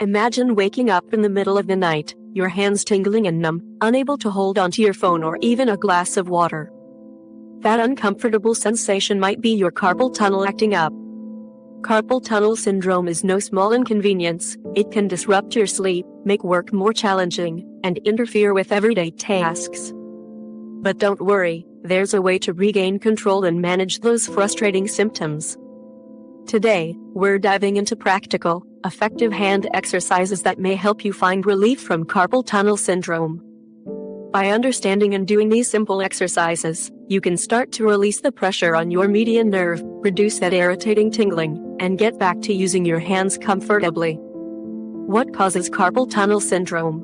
Imagine waking up in the middle of the night, your hands tingling and numb, unable to hold onto your phone or even a glass of water. That uncomfortable sensation might be your carpal tunnel acting up. Carpal tunnel syndrome is no small inconvenience. It can disrupt your sleep, make work more challenging, and interfere with everyday tasks. But don't worry, there's a way to regain control and manage those frustrating symptoms. Today, we're diving into practical, effective hand exercises that may help you find relief from carpal tunnel syndrome. By understanding and doing these simple exercises, you can start to release the pressure on your median nerve, reduce that irritating tingling, and get back to using your hands comfortably. What causes carpal tunnel syndrome?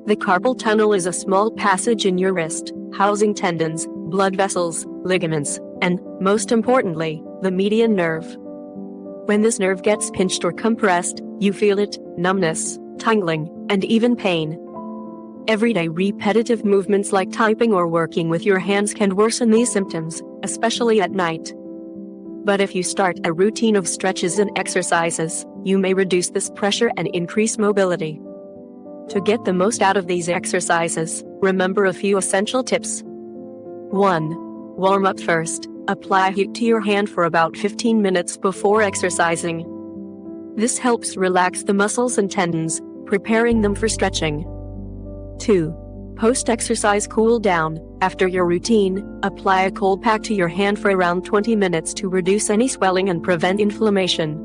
The carpal tunnel is a small passage in your wrist, housing tendons, blood vessels, ligaments, and, most importantly, the median nerve. When this nerve gets pinched or compressed, you feel it, numbness, tingling, and even pain. Everyday repetitive movements like typing or working with your hands can worsen these symptoms, especially at night. But if you start a routine of stretches and exercises, you may reduce this pressure and increase mobility. To get the most out of these exercises, remember a few essential tips. 1. Warm up first. Apply heat to your hand for about 15 minutes before exercising. This helps relax the muscles and tendons, preparing them for stretching. 2. Post-exercise cool down. After your routine, apply a cold pack to your hand for around 20 minutes to reduce any swelling and prevent inflammation.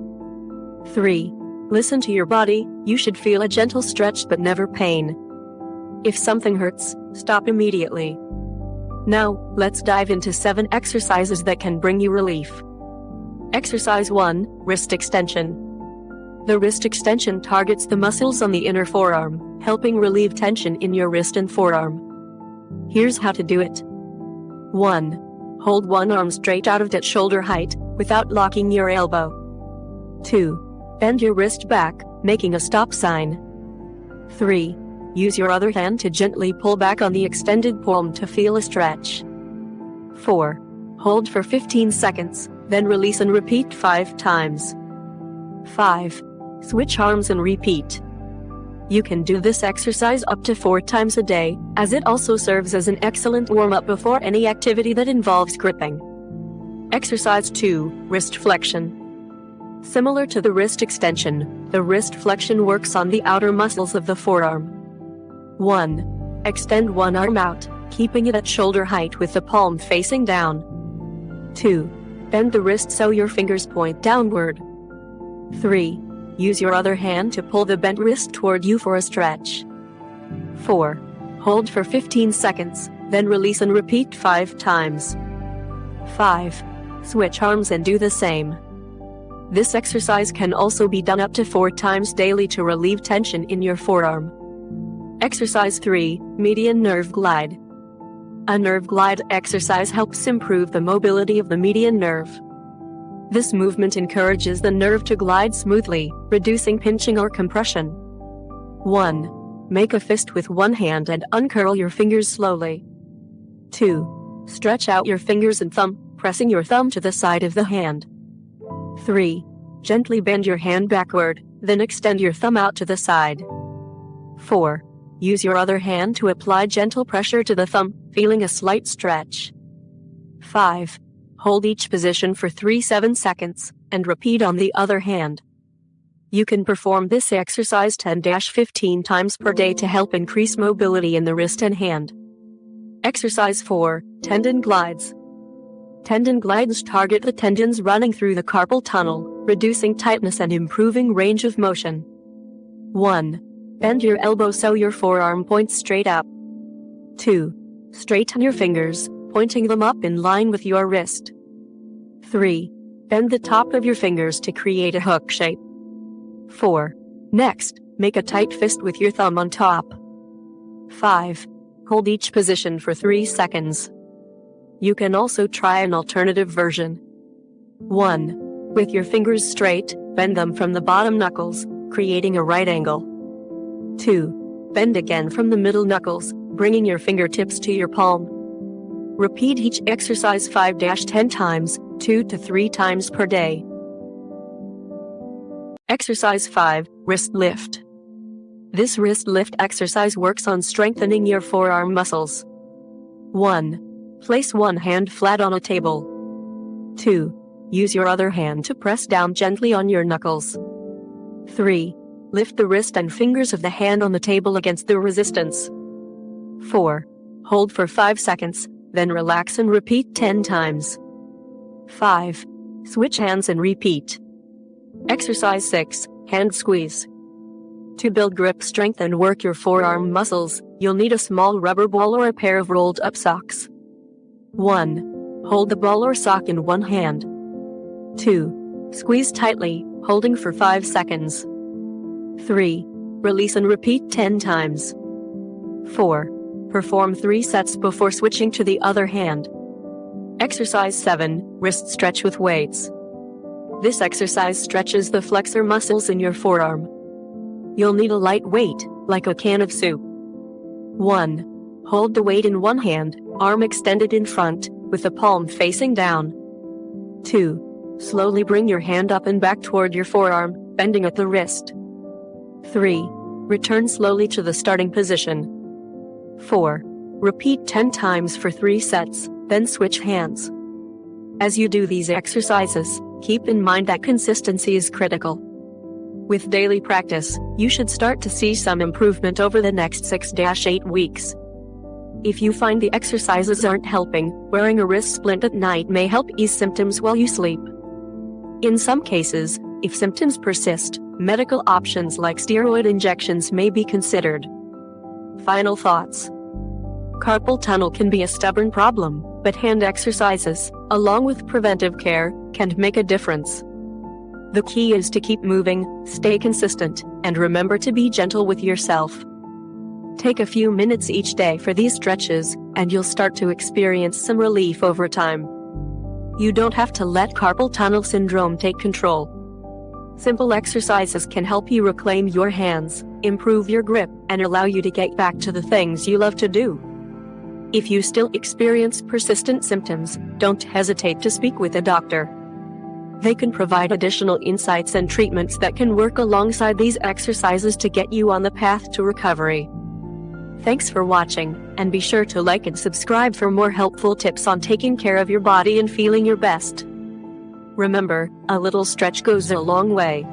3. Listen to your body. You should feel a gentle stretch but never pain. If something hurts, stop immediately. Now, let's dive into 7 exercises that can bring you relief. Exercise 1. Wrist extension. The wrist extension targets the muscles on the inner forearm, helping relieve tension in your wrist and forearm. Here's how to do it. 1. Hold one arm straight out at shoulder height, without locking your elbow. 2. Bend your wrist back, making a stop sign. 3. Use your other hand to gently pull back on the extended palm to feel a stretch. 4. Hold for 15 seconds, then release and repeat 5 times. 5. Switch arms and repeat. You can do this exercise up to 4 times a day, as it also serves as an excellent warm-up before any activity that involves gripping. Exercise 2. Wrist flexion. Similar to the wrist extension, the wrist flexion works on the outer muscles of the forearm. 1. Extend one arm out, keeping it at shoulder height with the palm facing down. 2. Bend the wrist so your fingers point downward. 3. Use your other hand to pull the bent wrist toward you for a stretch. 4. Hold for 15 seconds, then release and repeat 5 times. 5. Switch arms and do the same. This exercise can also be done up to 4 times daily to relieve tension in your forearm. Exercise 3. Median nerve glide. A nerve glide exercise helps improve the mobility of the median nerve. This movement encourages the nerve to glide smoothly, reducing pinching or compression. 1. Make a fist with one hand and uncurl your fingers slowly. 2. Stretch out your fingers and thumb, pressing your thumb to the side of the hand. 3. Gently bend your hand backward, then extend your thumb out to the side. 4. Use your other hand to apply gentle pressure to the thumb, feeling a slight stretch. 5. Hold each position for 7 seconds, and repeat on the other hand. You can perform this exercise 10-15 times per day to help increase mobility in the wrist and hand. Exercise 4. Tendon glides. Tendon glides target the tendons running through the carpal tunnel, reducing tightness and improving range of motion. 1. Bend your elbow so your forearm points straight up. 2. Straighten your fingers, pointing them up in line with your wrist. 3. Bend the top of your fingers to create a hook shape. 4. Next, make a tight fist with your thumb on top. 5. Hold each position for 3 seconds. You can also try an alternative version. 1. With your fingers straight, bend them from the bottom knuckles, creating a right angle. 2. Bend again from the middle knuckles, bringing your fingertips to your palm. Repeat each exercise 5-10 times, 2 to 3 times per day. Exercise 5, Wrist Lift. This wrist lift exercise works on strengthening your forearm muscles. 1. Place one hand flat on a table. 2. Use your other hand to press down gently on your knuckles. 3. Lift the wrist and fingers of the hand on the table against the resistance. 4. Hold for 5 seconds, then relax and repeat 10 times. 5. Switch hands and repeat. Exercise 6, Hand Squeeze. To build grip strength and work your forearm muscles, you'll need a small rubber ball or a pair of rolled-up socks. 1. Hold the ball or sock in one hand. 2. Squeeze tightly, holding for 5 seconds. 3. Release and repeat 10 times. 4. Perform 3 sets before switching to the other hand. Exercise 7, Wrist Stretch with Weights. This exercise stretches the flexor muscles in your forearm. You'll need a light weight, like a can of soup. 1. Hold the weight in one hand, arm extended in front, with the palm facing down. 2. Slowly bring your hand up and back toward your forearm, bending at the wrist. 3. Return slowly to the starting position. 4. Repeat 10 times for 3 sets, then switch hands. As you do these exercises, keep in mind that consistency is critical. With daily practice, you should start to see some improvement over the next 6-8 weeks. If you find the exercises aren't helping, wearing a wrist splint at night may help ease symptoms while you sleep. In some cases, if symptoms persist, medical options like steroid injections may be considered. Final thoughts. Carpal tunnel can be a stubborn problem, but hand exercises, along with preventive care, can make a difference. The key is to keep moving, stay consistent, and remember to be gentle with yourself. Take a few minutes each day for these stretches, and you'll start to experience some relief over time. You don't have to let carpal tunnel syndrome take control. Simple exercises can help you reclaim your hands, improve your grip, and allow you to get back to the things you love to do. If you still experience persistent symptoms, don't hesitate to speak with a doctor. They can provide additional insights and treatments that can work alongside these exercises to get you on the path to recovery. Thanks for watching, and be sure to like and subscribe for more helpful tips on taking care of your body and feeling your best. Remember, a little stretch goes a long way.